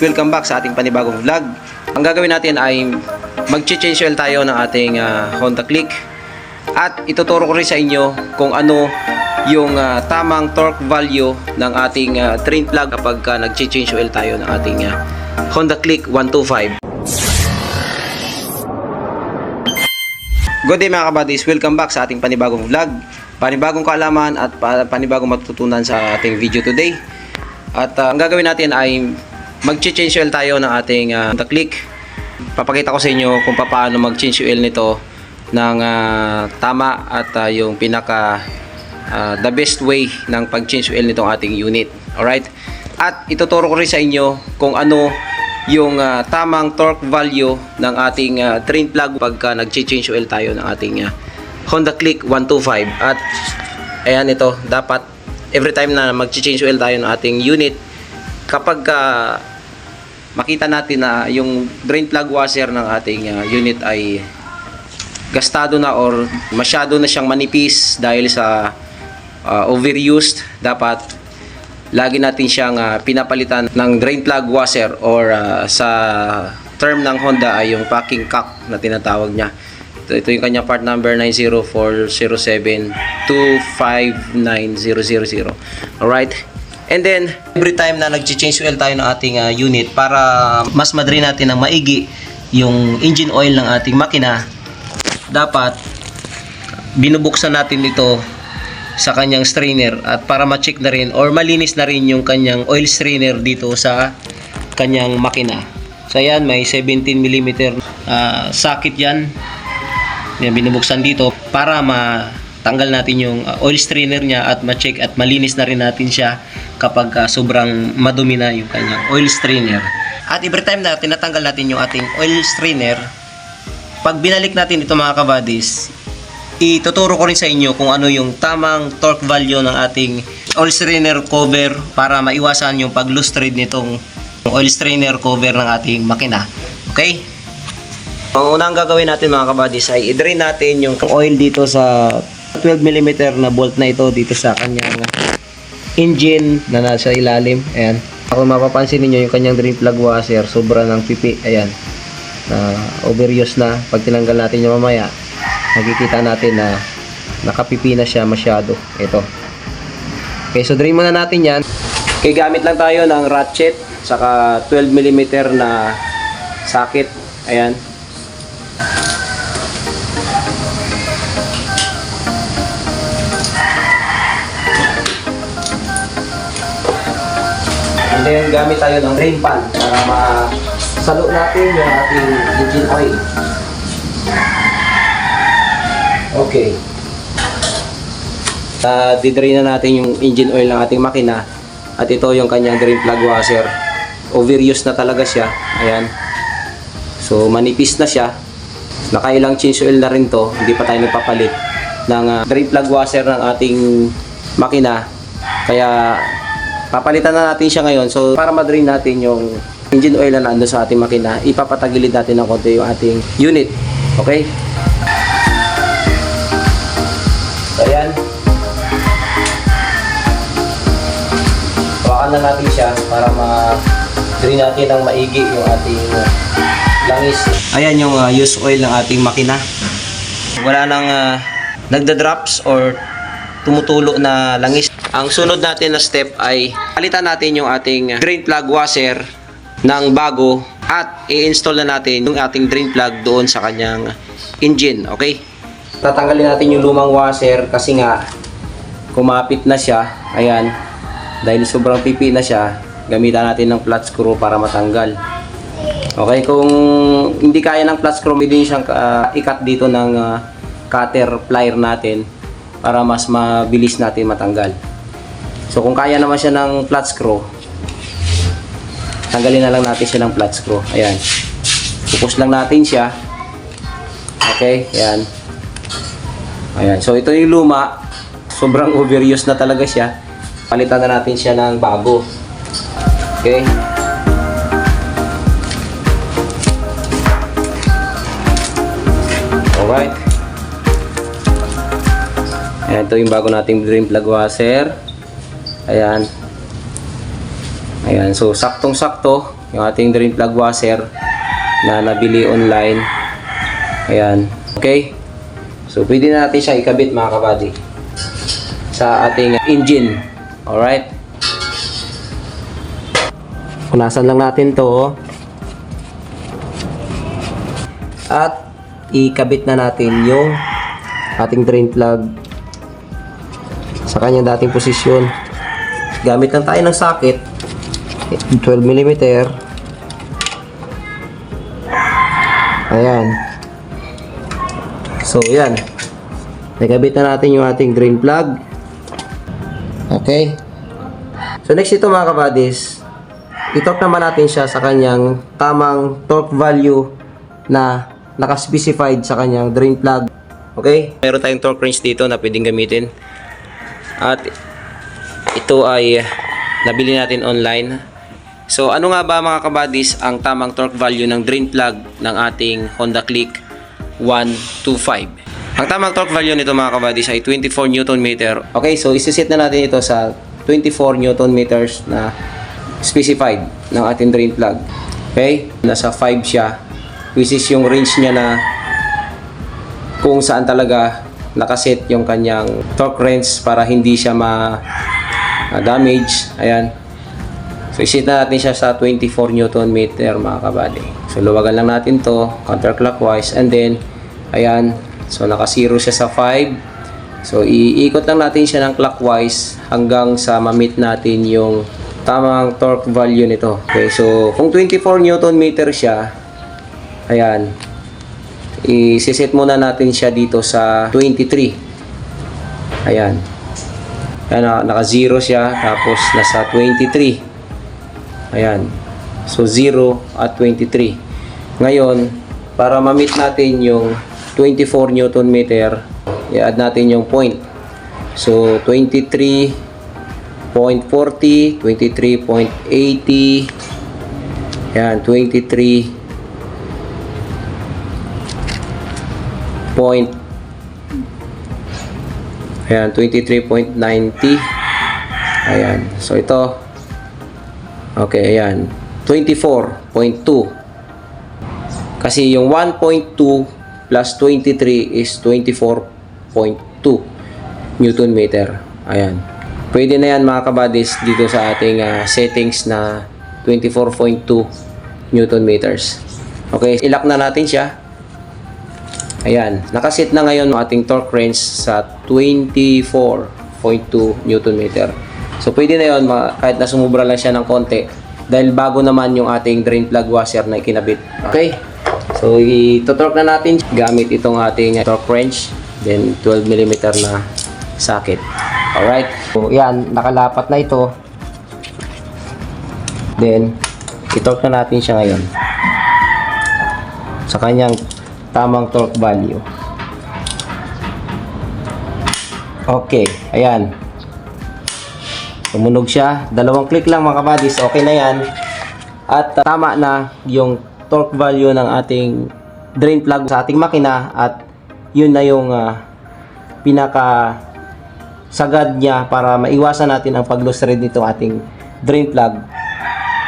Welcome back sa ating panibagong vlog. Ang gagawin natin ay mag-change oil tayo ng ating Honda Click. At ituturo ko rin sa inyo kung ano yung tamang torque value ng ating drain plug kapag nag-change oil tayo ng ating Honda Click 125. Good day mga kabadis, welcome back sa ating panibagong vlog. Panibagong kaalaman at panibagong matutunan sa ating video today. At ang gagawin natin ay mag-change oil tayo ng ating Honda Click. Papakita ko sa inyo kung paano mag-change oil nito ng tama at yung pinaka the best way ng pag-change oil nitong ating unit. Alright? At ituturo ko rin sa inyo kung ano yung tamang torque value ng ating drain plug pagka nag-change oil tayo ng ating Honda Click 125. At ayan, ito dapat every time na mag-change oil tayo ng ating unit, kapag makita natin na yung drain plug washer ng ating unit ay gastado na or masyado na siyang manipis dahil sa overused, dapat lagi natin siyang pinapalitan ng drain plug washer or sa term ng Honda ay yung packing cock na tinatawag niya. Ito yung kanyang part number 90407259000. Alright? And then, every time na nag-change oil tayo ng ating unit, para mas madali natin ng maigi yung engine oil ng ating makina, dapat binubuksan natin ito sa kanyang strainer at para ma-check na rin or malinis na rin yung kanyang oil strainer dito sa kanyang makina. So ayan, may 17mm socket yan. Yan, binubuksan dito para matanggal natin yung oil strainer niya at ma-check at malinis na rin natin siya kapag sobrang madumi na yung kanyang oil strainer. At every time na tinatanggal natin yung ating oil strainer, pag binalik natin ito mga kabadis, ituturo ko rin sa inyo kung ano yung tamang torque value ng ating oil strainer cover para maiwasan yung pag-loose thread nitong oil strainer cover ng ating makina. Okay? Ang unang gagawin natin mga kabadis ay i-drain natin yung oil dito sa 12mm na bolt na ito dito sa kanyang engine na nasa ilalim. Ayan. Kung mapapansin niyo yung kanyang drain plug washer, sobra ng pipi. Ayan. Overuse na. Pag tinanggal natin yung mamaya, nakikita natin na nakapipi na siya masyado. Ito. Okay, so drain muna natin yan. Okay, gamit lang tayo ng ratchet saka 12mm na socket. Ayan. And then, gamit tayo ng drain pan para masalo natin yung ating engine oil. Okay. Didrain na natin yung engine oil ng ating makina. At ito yung kanyang drain plug washer. Overuse na talaga siya. Ayan. So, manipis na siya. Nakailang change oil na rin to. Hindi pa tayo nagpapalit ng drain plug washer ng ating makina. Kaya papalitan na natin siya ngayon. So, para ma-drain natin yung engine oil na nandun sa ating makina, ipapatagilid natin ng konti yung ating unit. Okay? So, ayan. Hawakan na natin siya para ma-drain natin ng maigi yung ating langis. Ayan yung use oil ng ating makina. Wala nang nagda-drops or tumutulo na langis. Ang sunod natin na step ay palitan natin yung ating drain plug washer ng bago at i-install na natin yung ating drain plug doon sa kanyang engine. Okay? Tatanggalin natin yung lumang washer kasi nga kumapit na siya. Ayan. Dahil sobrang pipi na siya, gamitan natin ng flat screw para matanggal. Okay? Kung hindi kaya ng flat screw, pwede siyang ikat dito ng cutter plier natin para mas mabilis natin matanggal. So kung kaya naman siya ng flat screw, tanggalin na lang natin siya ng flat screw. Ayan. Pupus lang natin siya. Okay, ayan. Ayan. So ito yung luma. Sobrang overuse na talaga siya. Palitan na natin siya ng bago. Okay. Alright. Ayan, ito yung bago nating drain plug washer. Ayan. Ayan, so saktong-sakto yung ating drain plug washer na nabili online. Ayan. Okay? So, pwede na natin siya ikabit mga kabady sa ating engine. Alright? Punasan lang natin to. At ikabit na natin yung ating drain plug sa kanyang dating posisyon. Gamit lang tayo ng socket 12mm. Ayan. So, yan. Nakabit na natin yung ating drain plug. Okay. So, next ito mga kabadis, i-torque naman natin siya sa kanyang tamang torque value na naka-specified sa kanyang drain plug. Okay? Meron tayong torque wrench dito na pwedeng gamitin. At ito ay nabili natin online. So, ano nga ba mga kabadis ang tamang torque value ng drain plug ng ating Honda Click 125? Ang tamang torque value nito mga kabadis ay 24 Nm. Okay, so isiset na natin ito sa 24 Nm na specified ng ating drain plug. Okay? Nasa 5 siya, which is yung range niya na kung saan talaga nakaset yung kanyang torque wrench para hindi siya ma-damage. Ayan. So, isit na natin siya sa 24 Nm mga kabady. So, luwagan lang natin to counterclockwise and then, ayan. So, naka-0 siya sa 5. So, iikot lang natin siya ng clockwise hanggang sa ma-meet natin yung tamang torque value nito. Okay, so, kung 24 Nm siya, ayan, i-set muna natin siya dito sa 23. Ayan. Ayan, naka-0 siya, tapos nasa 23. Ayan. So, 0 at 23. Ngayon, para ma-meet natin yung 24 Nm, i-add natin yung point. So, 23.40, 23.80, ayan, 23 point, ayan, 23.90. Ayan. So, ito. Okay, ayan. 24.2. Kasi yung 1.2 plus 23 is 24.2 Newton meter. Ayan. Pwede na yan mga kabadis dito sa ating settings na 24.2 Newton meters. Okay, ilock na natin siya. Ayan, nakaset na ngayon ang ating torque wrench sa 24.2 Newton meter. So, pwede na yun, kahit na sumubra lang siya ng konti. Dahil bago naman yung ating drain plug washer na ikinabit. Okay? So, ito-torque na natin gamit itong ating torque wrench. Then, 12mm na socket. Alright? So, yan, nakalapat na ito. Then, i-torque na natin siya ngayon sa kanyang tamang torque value. Okay, ayan. Tumunog siya. 2 click lang mga kabadis. Okay na yan. At tama na yung torque value ng ating drain plug sa ating makina. At yun na yung pinaka sagad niya para maiwasan natin ang pag-loose thread nito ating drain plug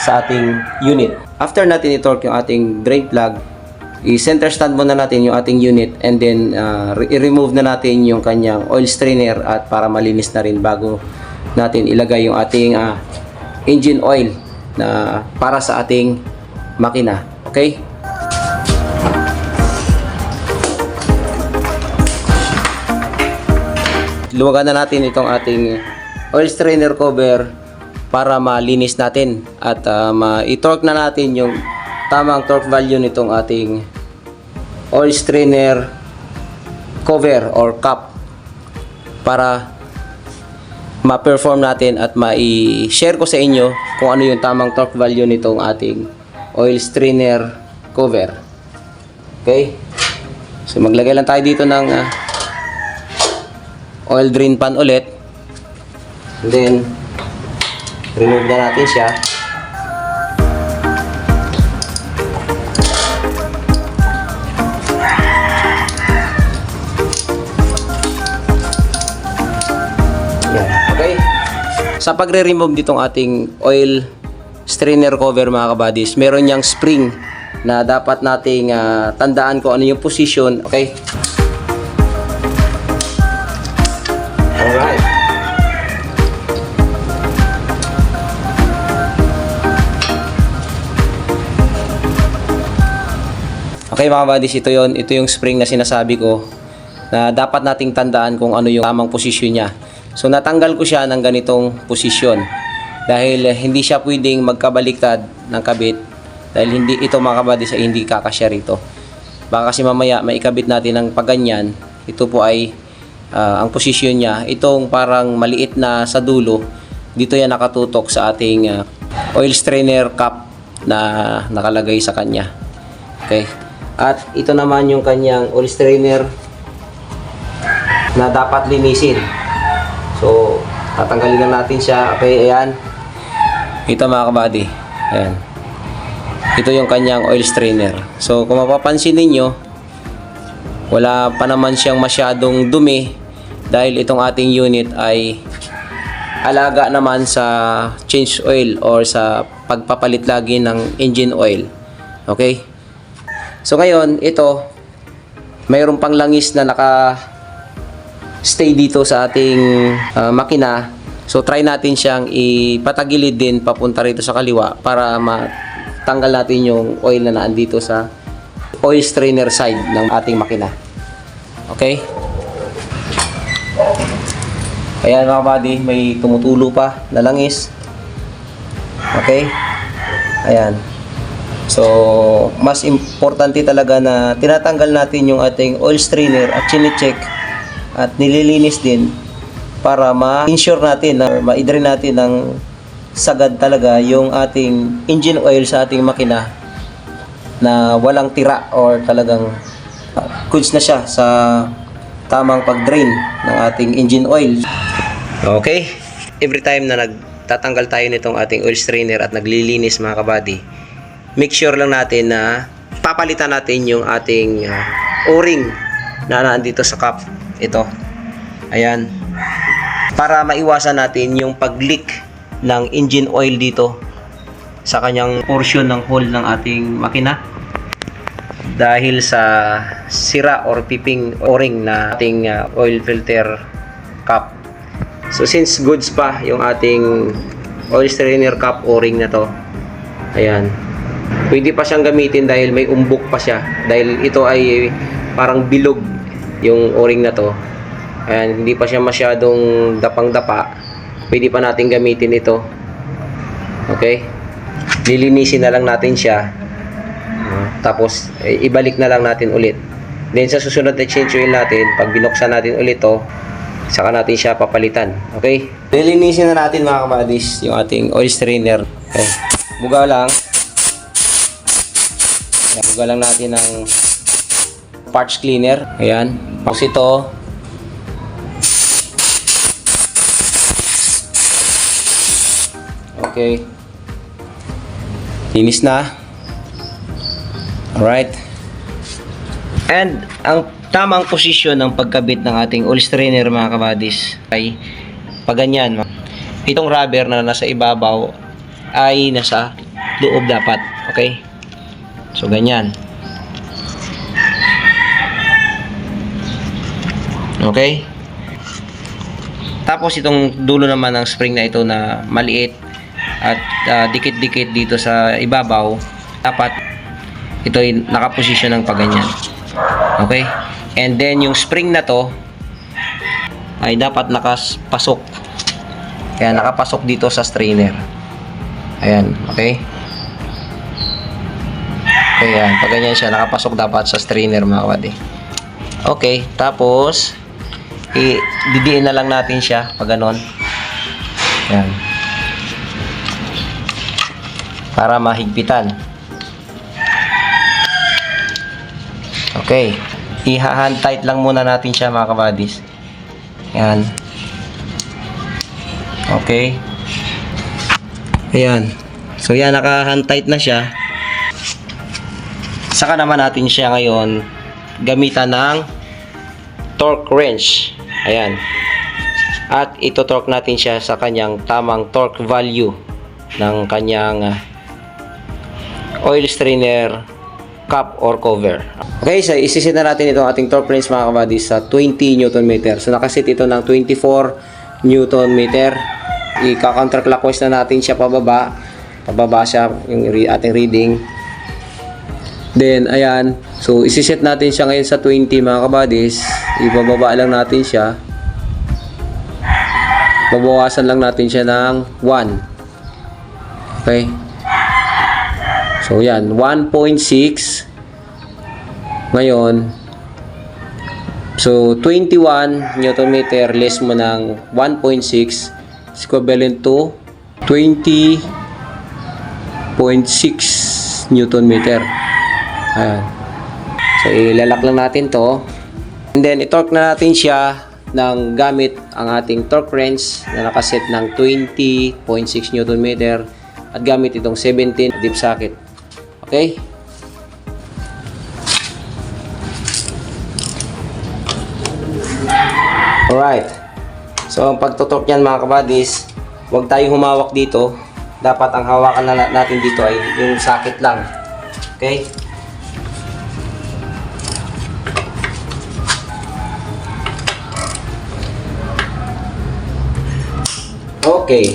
sa ating unit. After natin i-torque yung ating drain plug, i-center stand muna natin yung ating unit and then i-remove na natin yung kanyang oil strainer at para malinis na rin bago natin ilagay yung ating engine oil na para sa ating makina. Okay? Luwagan na natin itong ating oil strainer cover para malinis natin at i-torque na natin yung tamang torque value nitong ating oil strainer cover or cap para ma-perform natin at ma-share ko sa inyo kung ano yung tamang torque value nitong ating oil strainer cover. Okay? So maglagay lang tayo dito ng oil drain pan ulit. And then remove na natin siya. Yan. Okay. Sa pagre-remove nitong ating oil strainer cover mga kabadis, meron niyang spring na dapat nating tandaan kung ano yung position. Okay? Alright. Okay mga kabadis, ito yung spring na sinasabi ko na dapat nating tandaan kung ano yung tamang posisyon niya. So natanggal ko siya ng ganitong posisyon dahil hindi siya pwedeng magkabaliktad ng kabit dahil hindi ito mga kabadis ay hindi kakasya rito. Baka kasi mamaya maikabit natin ng paganyan, ito po ay ang posisyon niya, itong parang maliit na sa dulo, dito yan nakatutok sa ating oil strainer cap na nakalagay sa kanya. Okay? At ito naman yung kanyang oil strainer na dapat linisin. So, tatanggalin lang natin siya. Okay, ayan. Ito mga kabady. Ayan. Ito yung kanyang oil strainer. So, kung mapapansin ninyo, wala pa naman siyang masyadong dumi dahil itong ating unit ay alaga naman sa change oil or sa pagpapalit lagi ng engine oil. Okay? So, ngayon, ito, mayroon pang langis na stay dito sa ating makina. So try natin siyang ipatagilid din papunta rito sa kaliwa para matanggal natin yung oil na naandito sa oil strainer side ng ating makina. Okay? Ayan mga buddy, may tumutulo pa na langis. Okay? Ayan. So mas importante talaga na tinatanggal natin yung ating oil strainer at chine-check at nililinis din para ma-ensure natin na ma-drain natin ng sagad talaga yung ating engine oil sa ating makina na walang tira or talagang goods na siya sa tamang pag-drain ng ating engine oil. Okay? Every time na nagtatanggal tayo nitong ating oil strainer at naglilinis mga kabady, make sure lang natin na papalitan natin yung ating o-ring na nandito sa cap. Ito. Ayan. Para maiwasan natin yung pag-leak ng engine oil dito sa kanyang portion ng hole ng ating makina dahil sa sira or piping o-ring na ating oil filter cap. So since goods pa yung ating oil strainer cap o-ring na to, ayan, pwede pa siyang gamitin dahil may umbok pa siya dahil ito ay parang bilog yung o-ring na to. Ayan, hindi pa siya masyadong dapang-dapa. Pwede pa natin gamitin ito. Okay? Lilinisin na lang natin siya. Tapos, ibalik na lang natin ulit. Then, sa susunod na change oil natin, pag binuksan natin ulit to, saka natin siya papalitan. Okay? Lilinisin na natin mga kabadis yung ating oil strainer. Okay? Buga lang. Ayan, buga lang natin ng parts cleaner. Ayan. Tapos ito. Okay. Linis na. Alright. And ang tamang posisyon ng pagkabit ng ating oil strainer mga kabadis ay paganyan. Itong rubber na nasa ibabaw ay nasa loob dapat. Okay? So ganyan. Okay? Tapos itong dulo naman ng spring na ito na maliit at dikit-dikit dito sa ibabaw, dapat ito ay nakaposisyon ng paganyan. Okay? And then yung spring na to ay dapat nakapasok. Kaya nakapasok dito sa strainer. Ayan, okay? Ayan, paganyan siya, nakapasok dapat sa strainer mga kabady. Okay, tapos didiin na lang natin siya pag ganon. Yan. Para mahigpitan. Okay. I-hand tight lang muna natin siya mga kabadis. Yan. Okay. Ayan. So yan, naka-hand tight na siya. Saka naman natin siya ngayon gamitan ng torque wrench. Ayan. At ito torque natin siya sa kanyang tamang torque value. ng kanyang oil strainer cap or cover. Okay, so isisit na natin itong ating torque wrench mga kabady sa 20 Newton meter. So nakasit ito ng 24 Newton meter. I-counterclockwise na natin siya pababa. Pababa siya yung ating reading. Then, ayan. So, isiset natin siya ngayon sa 20 mga kabadis. Ibababa lang natin siya. Babawasan lang natin siya ng 1. Okay. So, yan. 1.6. Ngayon, so, 21 Newton meter less mo ng 1.6 is equivalent to 20.6 Newton meter. Ayan. So, ilalak lang natin to. And then, i-torque na natin siya ng gamit ang ating torque wrench na nakaset ng 20.6 Newton meter at gamit itong 17 deep socket. Okay? Alright. So, ang pagtutorque niyan mga kabadis, huwag tayong humawak dito. Dapat ang hawakan na natin dito ay yung socket lang. Okay? Okay.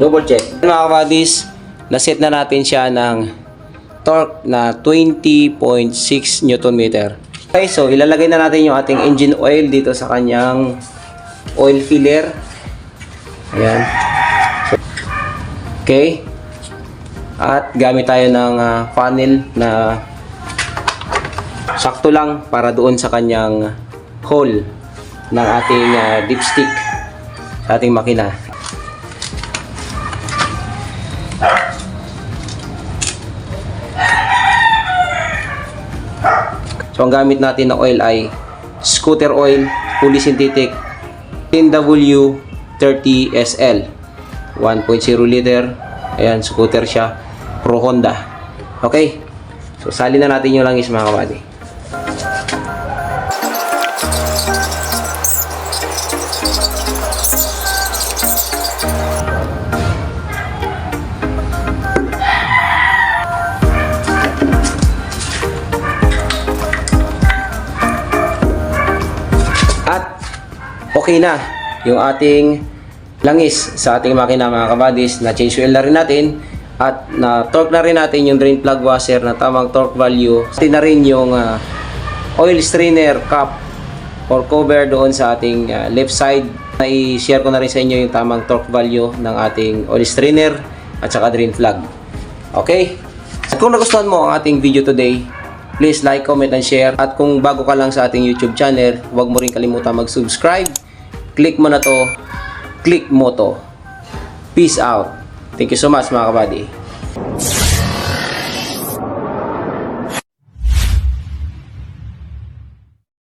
Double check. Mga kabadis, naset na natin siya ng torque na 20.6 Newton meter. Okay, so ilalagay na natin yung ating engine oil dito sa kanyang oil filler. Ayan. So, okay. At gamit tayo ng funnel na sakto lang para doon sa kanyang hole ng ating dipstick sa ating makina. So, ang gamit natin na oil ay scooter oil, fully synthetic, NW30SL 1.0 liter. Ayan, scooter siya, Pro Honda. Okay, so salin na natin yung langis mga kabady. At okay na yung ating langis sa ating makina mga kabadis. Na change oil na rin natin at na torque na rin natin yung drain plug washer na tamang torque value. Pati na rin yung oil strainer cap or cover doon sa ating left side. I-share ko na rin sa inyo yung tamang torque value ng ating oil strainer at saka drain plug. Okay? At kung nagustuhan mo ang ating video today, please like, comment, and share. At kung bago ka lang sa ating YouTube channel, huwag mo rin kalimutan mag-subscribe. Click mo na to. Click mo to. Peace out. Thank you so much mga kabady.